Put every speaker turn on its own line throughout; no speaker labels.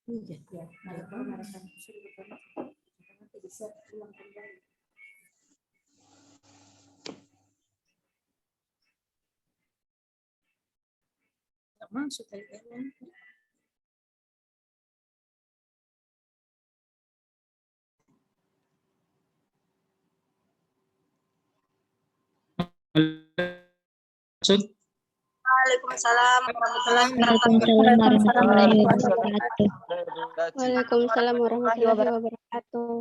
Iya, ya. Bisa ulang kembali. Nggak masuk kayaknya.
Waalaikumsalam warahmatullahi
wabarakatuh.
Waalaikumsalam warahmatullahi wabarakatuh.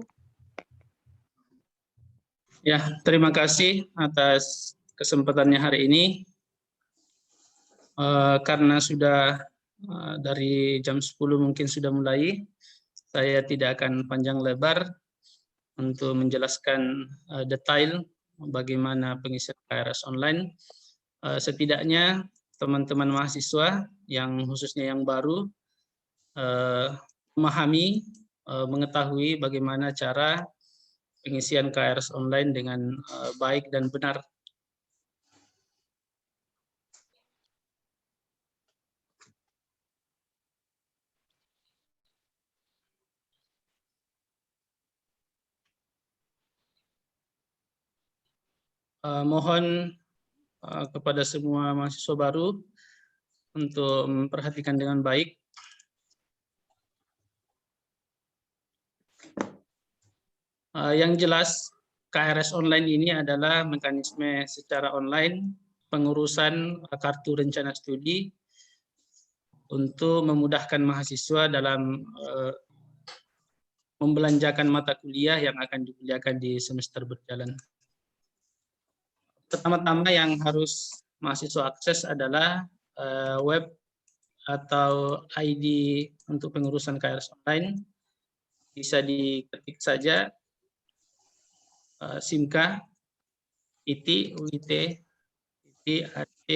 Ya, terima kasih atas kesempatannya hari ini. Karena sudah dari jam 10 mungkin sudah mulai, saya tidak akan panjang lebar untuk menjelaskan detail bagaimana pengisian KRS online. Setidaknya teman-teman mahasiswa yang khususnya yang baru memahami, mengetahui bagaimana cara pengisian KRS online dengan baik dan benar. Mohon kepada semua mahasiswa baru untuk memperhatikan dengan baik. Yang jelas KRS online ini adalah mekanisme secara online pengurusan kartu rencana studi untuk memudahkan mahasiswa dalam membelanjakan mata kuliah yang akan dikuliahkan di semester berjalan. Pertama-tama yang harus mahasiswa akses adalah web atau ID untuk pengurusan KRS online. Bisa diketik saja SIMKA, IT, UIT, IT,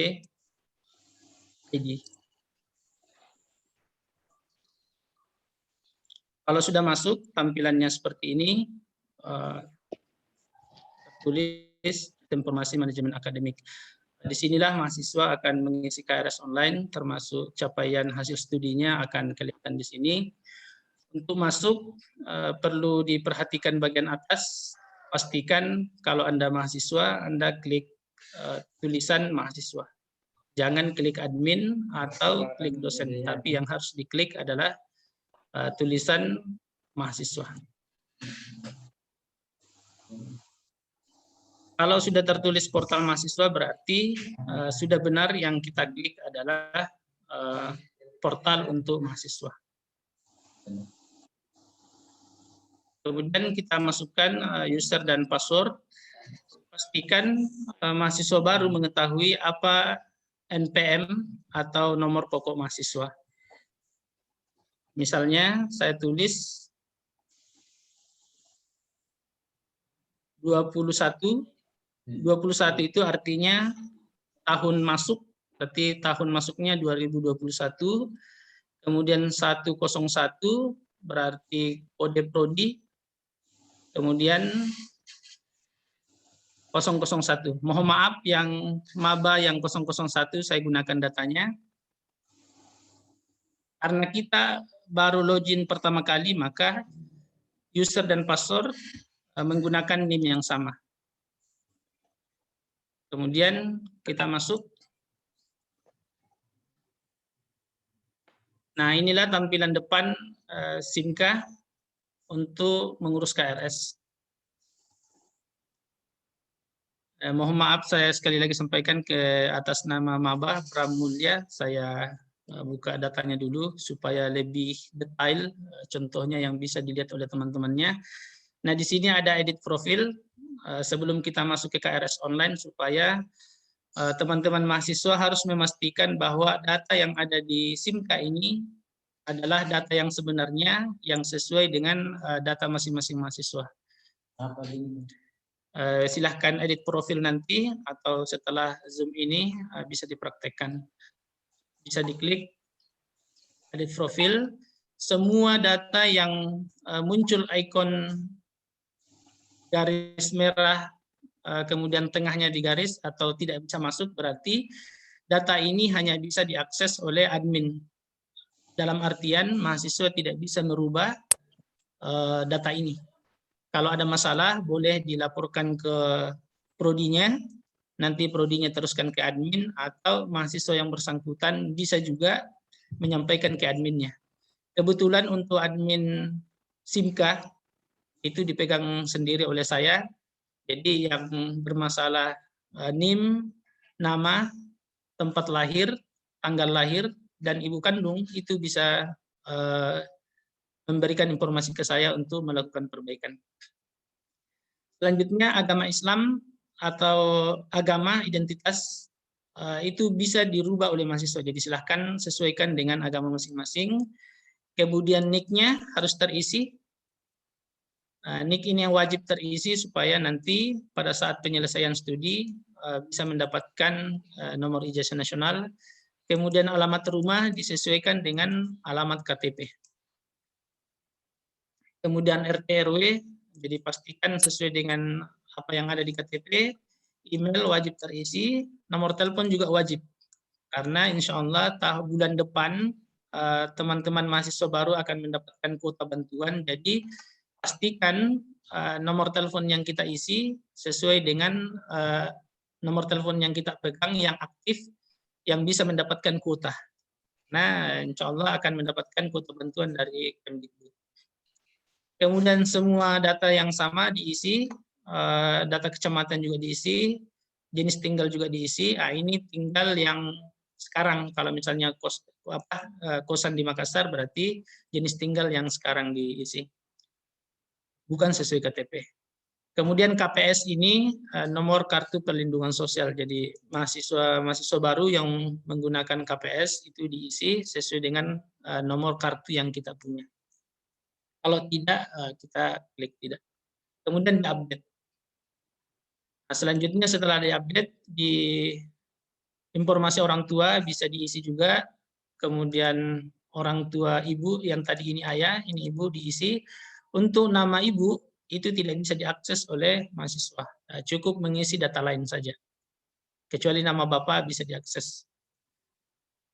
ID. Kalau sudah masuk, tampilannya seperti ini, tertulis informasi manajemen akademik. Disinilah mahasiswa akan mengisi KRS online, termasuk capaian hasil studinya akan kelihatan di sini. Untuk masuk, perlu diperhatikan bagian atas, pastikan kalau Anda mahasiswa, Anda klik tulisan mahasiswa. Jangan klik admin atau klik dosen, tapi yang harus diklik adalah tulisan mahasiswa. Kalau sudah tertulis portal mahasiswa berarti sudah benar yang kita klik adalah portal untuk mahasiswa. Kemudian kita masukkan user dan password. Pastikan mahasiswa baru mengetahui apa NPM atau nomor pokok mahasiswa. Misalnya saya tulis 21 itu artinya tahun masuk, berarti tahun masuknya 2021, kemudian 101 berarti kode prodi, kemudian 001. Mohon maaf yang maba yang 001 saya gunakan datanya. Karena kita baru login pertama kali, maka user dan password menggunakan NIM yang sama. Kemudian kita masuk. Nah, inilah tampilan depan SIMKA untuk mengurus KRS. Mohon maaf saya sekali lagi sampaikan ke atas nama maba Pramulya, saya buka datanya dulu supaya lebih detail contohnya yang bisa dilihat oleh teman-temannya. Nah, di sini ada edit profil sebelum kita masuk ke KRS online supaya teman-teman mahasiswa harus memastikan bahwa data yang ada di SIMKA ini adalah data yang sebenarnya yang sesuai dengan data masing-masing mahasiswa. Silahkan edit profil nanti atau setelah Zoom ini bisa dipraktekkan. Bisa diklik edit profil. Semua data yang muncul ikon garis merah kemudian tengahnya digaris atau tidak bisa masuk berarti data ini hanya bisa diakses oleh admin. dalam artian mahasiswa tidak bisa merubah data ini. Kalau ada masalah boleh dilaporkan ke prodinya, nanti prodinya teruskan ke admin, atau mahasiswa yang bersangkutan bisa juga menyampaikan ke adminnya. Kebetulan untuk admin SIMKA itu dipegang sendiri oleh saya, jadi yang bermasalah NIM, nama, tempat lahir, tanggal lahir, dan ibu kandung itu bisa memberikan informasi ke saya untuk melakukan perbaikan. Selanjutnya agama Islam atau agama identitas itu bisa dirubah oleh mahasiswa. Jadi silahkan sesuaikan dengan agama masing-masing. Kemudian NIK-nya harus terisi. NIK ini yang wajib terisi supaya nanti pada saat penyelesaian studi bisa mendapatkan nomor ijazah nasional. Kemudian alamat rumah disesuaikan dengan alamat KTP. Kemudian RT RW, jadi pastikan sesuai dengan apa yang ada di KTP. Email wajib terisi, nomor telepon juga wajib. Karena insya Allah bulan depan teman-teman mahasiswa baru akan mendapatkan kuota bantuan. Jadi pastikan nomor telepon yang kita isi sesuai dengan nomor telepon yang kita pegang yang aktif, yang bisa mendapatkan kuota. Nah, insya Allah akan mendapatkan kuota bantuan dari Kemdikbud. Kemudian semua data yang sama diisi, data kecamatan juga diisi, jenis tinggal juga diisi. Ini tinggal yang sekarang, kalau misalnya kosan di Makassar berarti jenis tinggal yang sekarang diisi, bukan sesuai KTP. Kemudian KPS ini nomor kartu perlindungan sosial. Jadi mahasiswa baru yang menggunakan KPS itu diisi sesuai dengan nomor kartu yang kita punya. Kalau tidak, kita klik tidak. Kemudian diupdate. Nah, selanjutnya setelah diupdate, di informasi orang tua bisa diisi juga. Kemudian orang tua ibu yang tadi ini ayah, ini ibu diisi. Untuk nama ibu itu tidak bisa diakses oleh mahasiswa. Cukup mengisi data lain saja. Kecuali nama bapak bisa diakses.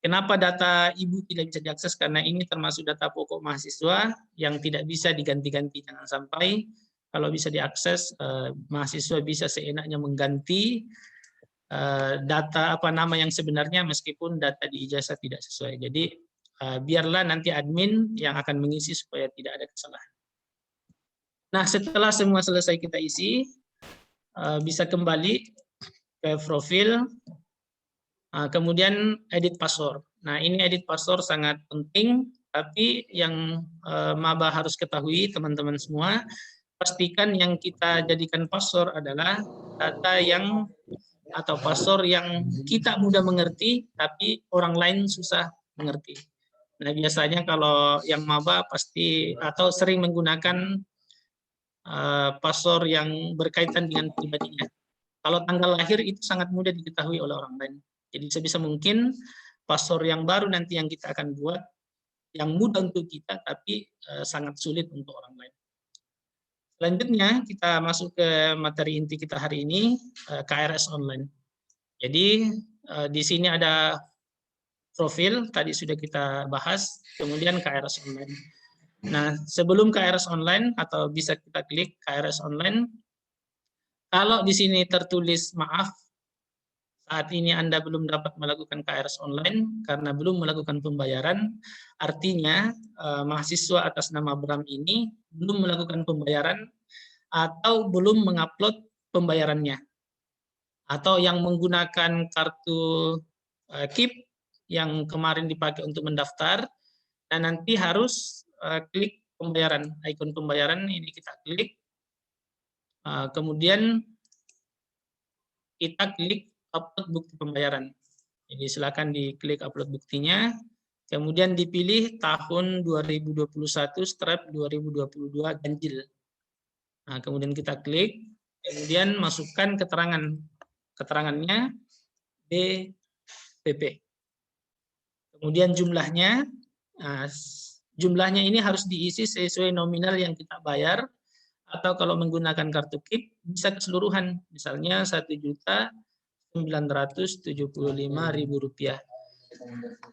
Kenapa data ibu tidak bisa diakses? Karena ini termasuk data pokok mahasiswa yang tidak bisa diganti-ganti. Jangan sampai kalau bisa diakses, mahasiswa bisa seenaknya mengganti data nama yang sebenarnya meskipun data di ijazah tidak sesuai. Jadi biarlah nanti admin yang akan mengisi supaya tidak ada kesalahan. Nah, setelah semua selesai kita isi, bisa kembali ke profil. Kemudian edit password. Nah, ini edit password sangat penting, tapi yang maba harus ketahui teman-teman semua, pastikan yang kita jadikan password adalah data yang atau password yang kita mudah mengerti, tapi orang lain susah mengerti. Nah, biasanya kalau yang maba pasti atau sering menggunakan password yang berkaitan dengan pribadinya. Kalau tanggal lahir itu sangat mudah diketahui oleh orang lain. Jadi sebisa mungkin password yang baru nanti yang kita akan buat, yang mudah untuk kita, tapi sangat sulit untuk orang lain. Selanjutnya kita masuk ke materi inti kita hari ini, KRS Online. Jadi di sini ada profil, tadi sudah kita bahas, kemudian KRS Online. Nah, sebelum KRS Online, atau bisa kita klik KRS Online, kalau di sini tertulis maaf, saat ini Anda belum dapat melakukan KRS Online karena belum melakukan pembayaran, artinya mahasiswa atas nama Bram ini belum melakukan pembayaran atau belum mengupload pembayarannya. Atau yang menggunakan kartu KIP yang kemarin dipakai untuk mendaftar, dan nanti harus klik pembayaran, ikon pembayaran ini kita klik, kemudian kita klik upload bukti pembayaran. Jadi silakan diklik upload buktinya, kemudian dipilih tahun 2021/2022 ganjil. Nah, kemudian kita klik, kemudian masukkan keterangannya BPP. Kemudian jumlahnya, nah, jumlahnya ini harus diisi sesuai nominal yang kita bayar, atau kalau menggunakan kartu KIP bisa keseluruhan, misalnya Rp1.975.000.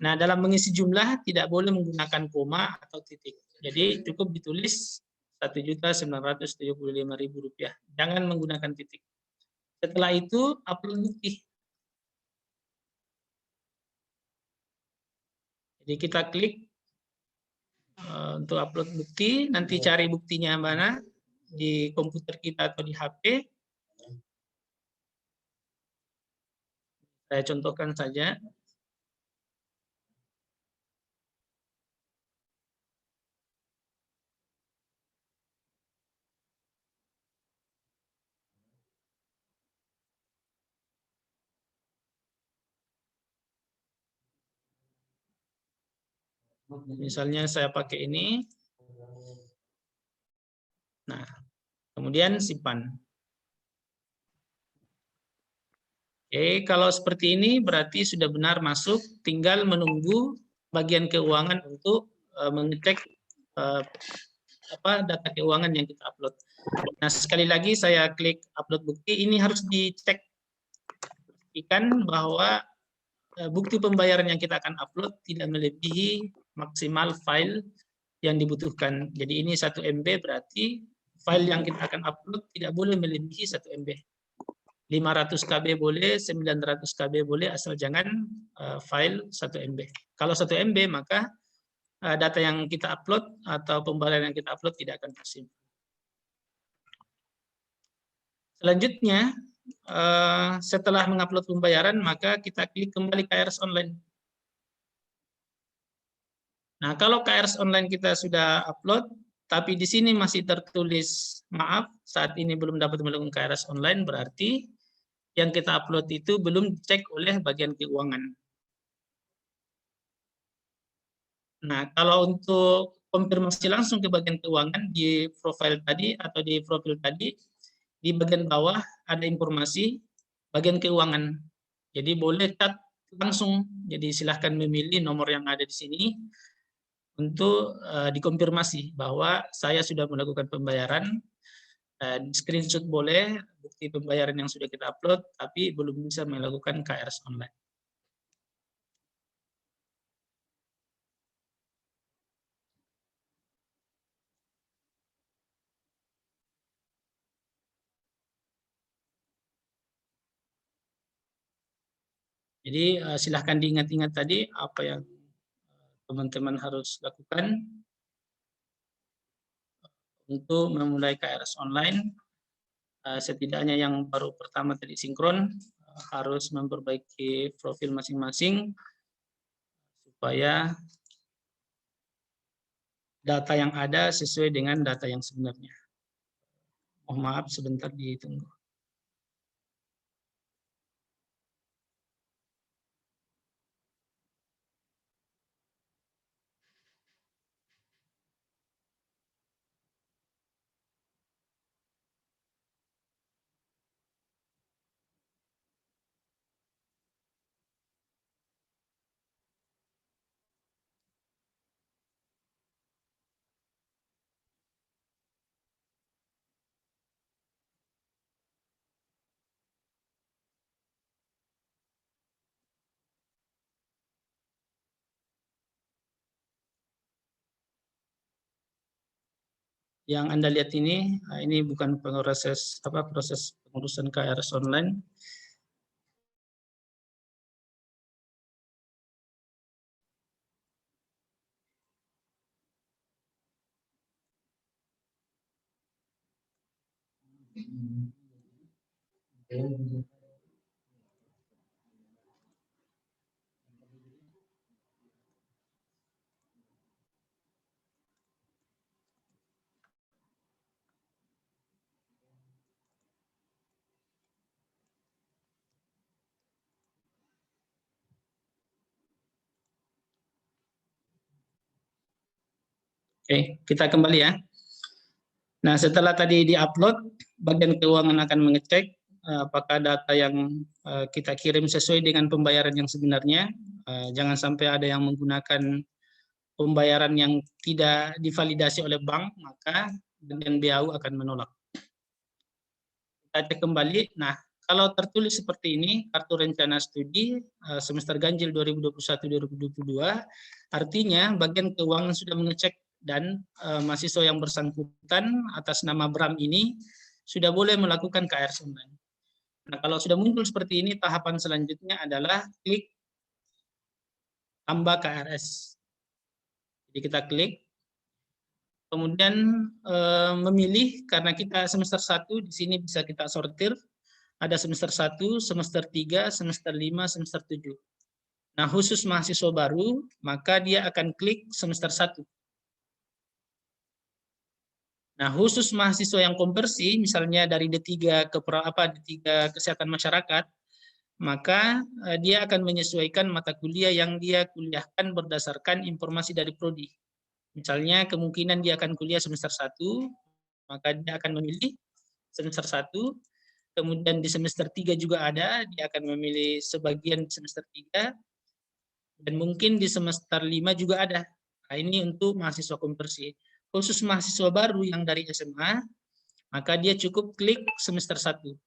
Nah, dalam mengisi jumlah tidak boleh menggunakan koma atau titik. Jadi cukup ditulis Rp1.975.000. Jangan menggunakan titik. Setelah itu upload bukti. Jadi kita klik untuk upload bukti, nanti cari buktinya mana di komputer kita atau di HP. Saya contohkan saja. Misalnya saya pakai ini. Nah, kemudian simpan. Oke, kalau seperti ini berarti sudah benar masuk, tinggal menunggu bagian keuangan untuk mengecek data keuangan yang kita upload. Nah, sekali lagi saya klik upload bukti, ini harus dicek pastikan bahwa bukti pembayaran yang kita akan upload tidak melebihi maksimal file yang dibutuhkan. Jadi ini 1 MB berarti file yang kita akan upload tidak boleh melebihi 1 MB. 500 KB boleh, 900 KB boleh, asal jangan file 1 MB. Kalau 1 MB maka data yang kita upload atau pembayaran yang kita upload tidak akan tersimpan. Selanjutnya, setelah mengupload pembayaran, maka kita klik kembali KRS Online. Nah, kalau KRS Online kita sudah upload, tapi di sini masih tertulis, maaf, saat ini belum dapat melakukan KRS Online, berarti yang kita upload itu belum dicek oleh bagian keuangan. Nah, kalau untuk konfirmasi langsung ke bagian keuangan di profil tadi atau di profil tadi, di bagian bawah ada informasi bagian keuangan. Jadi boleh chat langsung. Jadi silahkan memilih nomor yang ada di sini untuk dikonfirmasi bahwa saya sudah melakukan pembayaran. Screenshot boleh, bukti pembayaran yang sudah kita upload, tapi belum bisa melakukan KRS Online. Jadi silahkan diingat-ingat tadi apa yang teman-teman harus lakukan untuk memulai KRS Online. Setidaknya yang baru pertama tadi sinkron harus memperbaiki profil masing-masing supaya data yang ada sesuai dengan data yang sebenarnya. Mohon maaf sebentar ditunggu. Yang Anda lihat ini bukan proses pengurusan KRS Online. Oke, kita kembali ya. Nah, setelah tadi di-upload, bagian keuangan akan mengecek apakah data yang kita kirim sesuai dengan pembayaran yang sebenarnya. Jangan sampai ada yang menggunakan pembayaran yang tidak divalidasi oleh bank, maka bagian BAU akan menolak. Kita cek kembali. Nah, kalau tertulis seperti ini, kartu rencana studi semester ganjil 2021-2022, artinya bagian keuangan sudah mengecek dan mahasiswa yang bersangkutan atas nama Bram ini sudah boleh melakukan KRS online. Nah, kalau sudah muncul seperti ini, tahapan selanjutnya adalah klik tambah KRS. Jadi kita klik, kemudian memilih, karena kita semester 1, di sini bisa kita sortir, ada semester 1, semester 3, semester 5, semester 7. Nah, khusus mahasiswa baru, maka dia akan klik semester 1. Nah, khusus mahasiswa yang konversi, misalnya dari D3 ke D3 Kesehatan Masyarakat, maka dia akan menyesuaikan mata kuliah yang dia kuliahkan berdasarkan informasi dari prodi. Misalnya kemungkinan dia akan kuliah semester 1, maka dia akan memilih semester 1, kemudian di semester 3 juga ada, dia akan memilih sebagian di semester 3, dan mungkin di semester 5 juga ada. Nah, ini untuk mahasiswa konversi. Khusus mahasiswa baru yang dari SMA, maka dia cukup klik semester 1.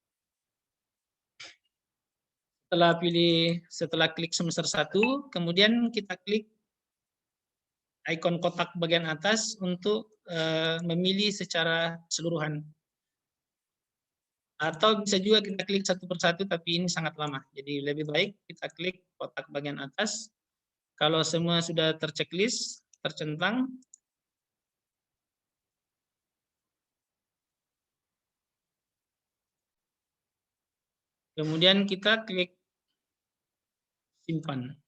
Setelah klik semester 1, kemudian kita klik ikon kotak bagian atas untuk memilih secara keseluruhan. Atau bisa juga kita klik satu persatu, tapi ini sangat lama. Jadi lebih baik kita klik kotak bagian atas. Kalau semua sudah terchecklist, tercentang, kemudian kita klik simpan.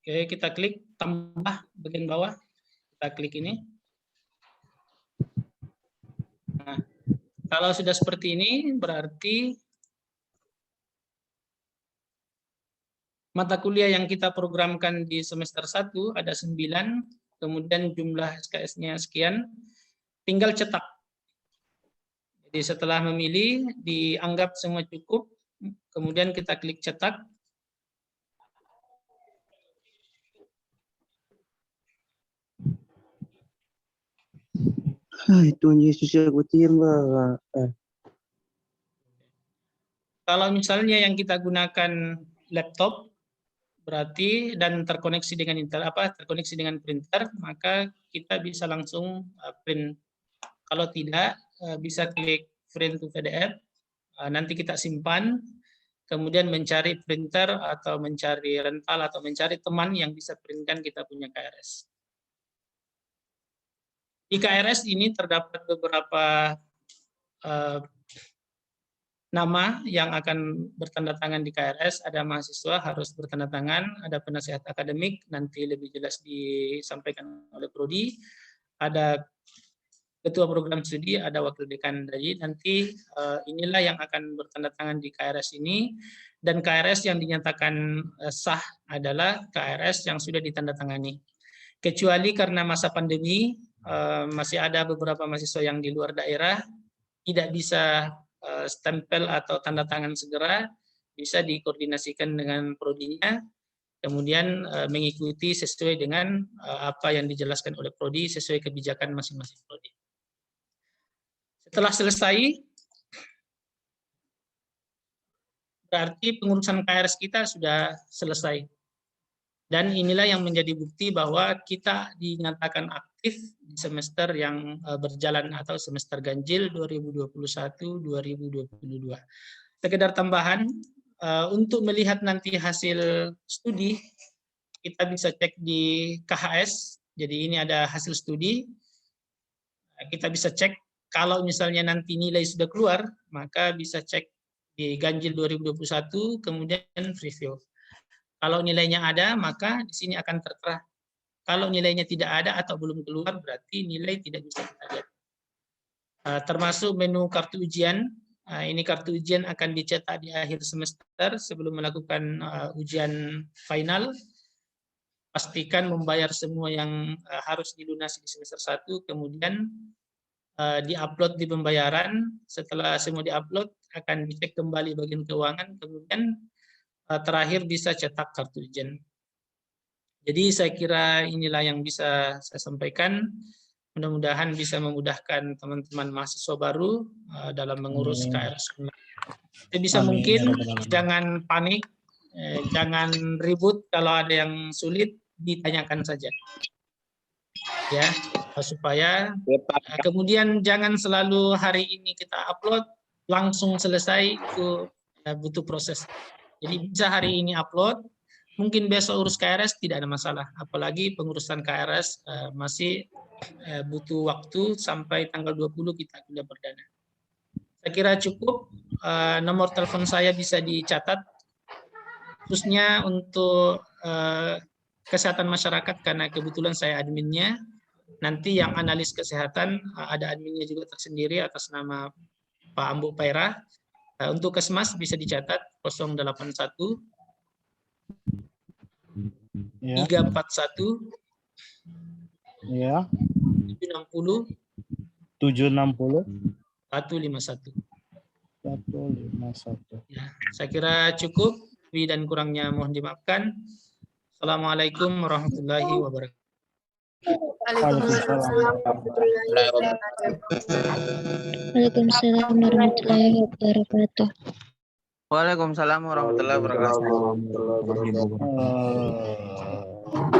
Oke, kita klik tambah bagian bawah. Kita klik ini. Nah, kalau sudah seperti ini, berarti mata kuliah yang kita programkan di semester 1 ada 9, kemudian jumlah SKS-nya sekian, tinggal cetak. Jadi setelah memilih, dianggap semua cukup, kemudian kita klik cetak.
Tuhan Yesus aku timbang.
Kalau misalnya yang kita gunakan laptop, berarti dan terkoneksi dengan terkoneksi dengan printer, maka kita bisa langsung print. Kalau tidak, bisa klik print to PDF, nanti kita simpan, kemudian mencari printer atau mencari rental atau mencari teman yang bisa printkan kita punya KRS. Di KRS ini terdapat beberapa nama yang akan bertanda tangan di KRS. Ada mahasiswa harus bertanda tangan, ada penasehat akademik, nanti lebih jelas disampaikan oleh prodi, ada ketua program studi, ada wakil dekan. Jadi nanti inilah yang akan bertanda tangan di KRS ini, dan KRS yang dinyatakan sah adalah KRS yang sudah ditandatangani. Kecuali karena masa pandemi, masih ada beberapa mahasiswa yang di luar daerah tidak bisa stempel atau tanda tangan segera, bisa dikoordinasikan dengan prodinya, kemudian mengikuti sesuai dengan apa yang dijelaskan oleh prodi sesuai kebijakan masing-masing prodi. Setelah selesai, berarti pengurusan KRS kita sudah selesai. Dan inilah yang menjadi bukti bahwa kita dinyatakan aktif di semester yang berjalan atau semester ganjil 2021-2022. Sekedar tambahan, untuk melihat nanti hasil studi, kita bisa cek di KHS. Jadi ini ada hasil studi. Kita bisa cek, kalau misalnya nanti nilai sudah keluar, maka bisa cek di ganjil 2021, kemudian preview. Kalau nilainya ada, maka di sini akan tertera. Kalau nilainya tidak ada atau belum keluar, berarti nilai tidak bisa kita lihat. Termasuk menu kartu ujian. Ini kartu ujian akan dicetak di akhir semester sebelum melakukan ujian final. Pastikan membayar semua yang harus dilunasi di semester 1, kemudian diupload di pembayaran. Setelah semua diupload, akan dicek kembali bagian keuangan, kemudian terakhir bisa cetak kartu Ijen. Jadi saya kira inilah yang bisa saya sampaikan. Mudah-mudahan bisa memudahkan teman-teman mahasiswa baru dalam mengurus KRS. Bisa mungkin jangan panik, jangan ribut, kalau ada yang sulit ditanyakan saja. Ya, supaya kemudian jangan selalu hari ini kita upload langsung selesai, itu butuh proses. Jadi bisa hari ini upload, mungkin besok urus KRS tidak ada masalah. Apalagi pengurusan KRS masih butuh waktu sampai tanggal 20 kita kuliah perdana. Saya kira cukup. Nomor telepon saya bisa dicatat, khususnya untuk kesehatan masyarakat karena kebetulan saya adminnya. Nanti yang analis kesehatan ada adminnya juga tersendiri atas nama Pak Ambu Paira. Untuk Kesmas bisa dicatat 081
Ya.
341
Ya.
760
760
151.
151.
Ya, saya kira cukup. Lebih dan kurangnya mohon dimaafkan. Assalamualaikum warahmatullahi wabarakatuh.
Waalaikumsalam warahmatullahi wabarakatuh.
Waalaikumsalam warahmatullahi wabarakatuh.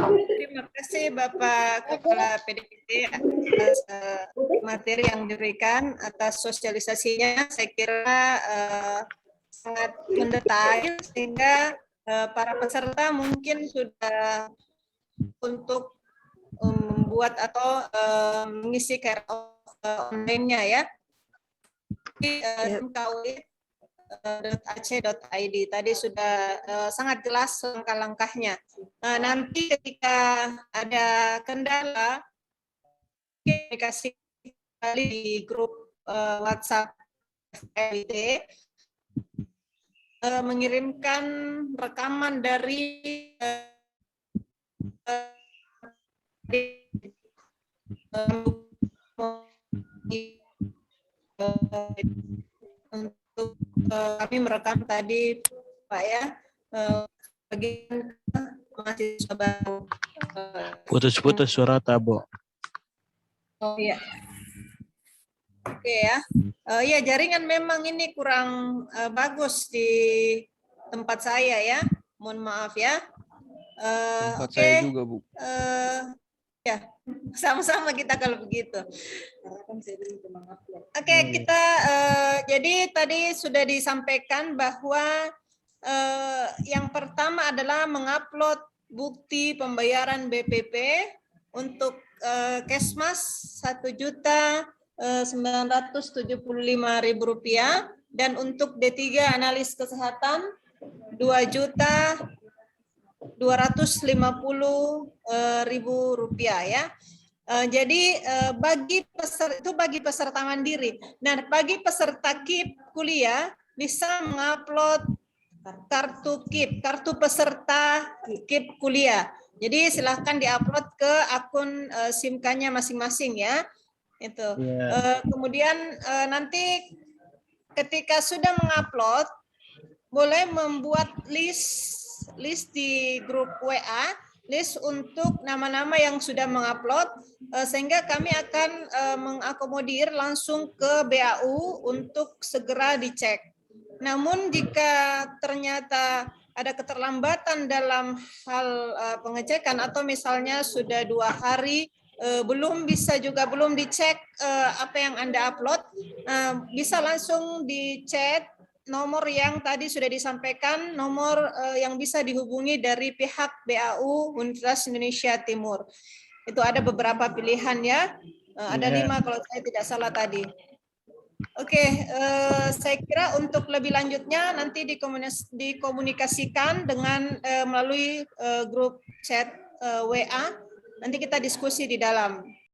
Terima kasih Bapak Kepala PDPT atas materi yang diberikan, atas sosialisasinya. Saya kira sangat mendetail sehingga para peserta mungkin sudah untuk membuat atau mengisi online-nya ya. mkui.ac.id tadi sudah sangat jelas langkah-langkahnya. Nanti ketika ada kendala, komunikasi kembali di grup WhatsApp FPIT, mengirimkan rekaman dari untuk kami merekam tadi Pak ya, bagian mahasiswa baru.
Putus-putus suara Tabo.
Oh iya. Oke ya. Ya jaringan memang ini kurang bagus di tempat saya ya. Mohon maaf ya.
Tempat
Oke.
saya juga, Bu.
Ya, sama-sama kita kalau begitu. Oke, kita jadi tadi sudah disampaikan bahwa yang pertama adalah mengupload bukti pembayaran BPP untuk Kesmas Rp1.975.000 dan untuk D3 analis kesehatan Rp2.250.000 ya. Jadi bagi peserta mandiri. Nah, bagi peserta KIP kuliah bisa mengupload kartu KIP, kartu peserta KIP kuliah. Jadi silahkan diupload ke akun SIMK-nya masing-masing ya. Itu. Kemudian nanti ketika sudah mengupload, boleh membuat list di grup WA, list untuk nama-nama yang sudah mengupload, sehingga kami akan mengakomodir langsung ke BAU untuk segera dicek. Namun jika ternyata ada keterlambatan dalam hal pengecekan atau misalnya sudah 2 hari belum dicek apa yang Anda upload, bisa langsung di chat nomor yang tadi sudah disampaikan, nomor yang bisa dihubungi dari pihak BAU Universitas Indonesia Timur. Itu ada beberapa pilihan ya, ada 5 kalau saya tidak salah tadi. Oke, saya kira untuk lebih lanjutnya nanti dikomunikasikan dengan melalui grup chat WA, nanti kita diskusi di dalam.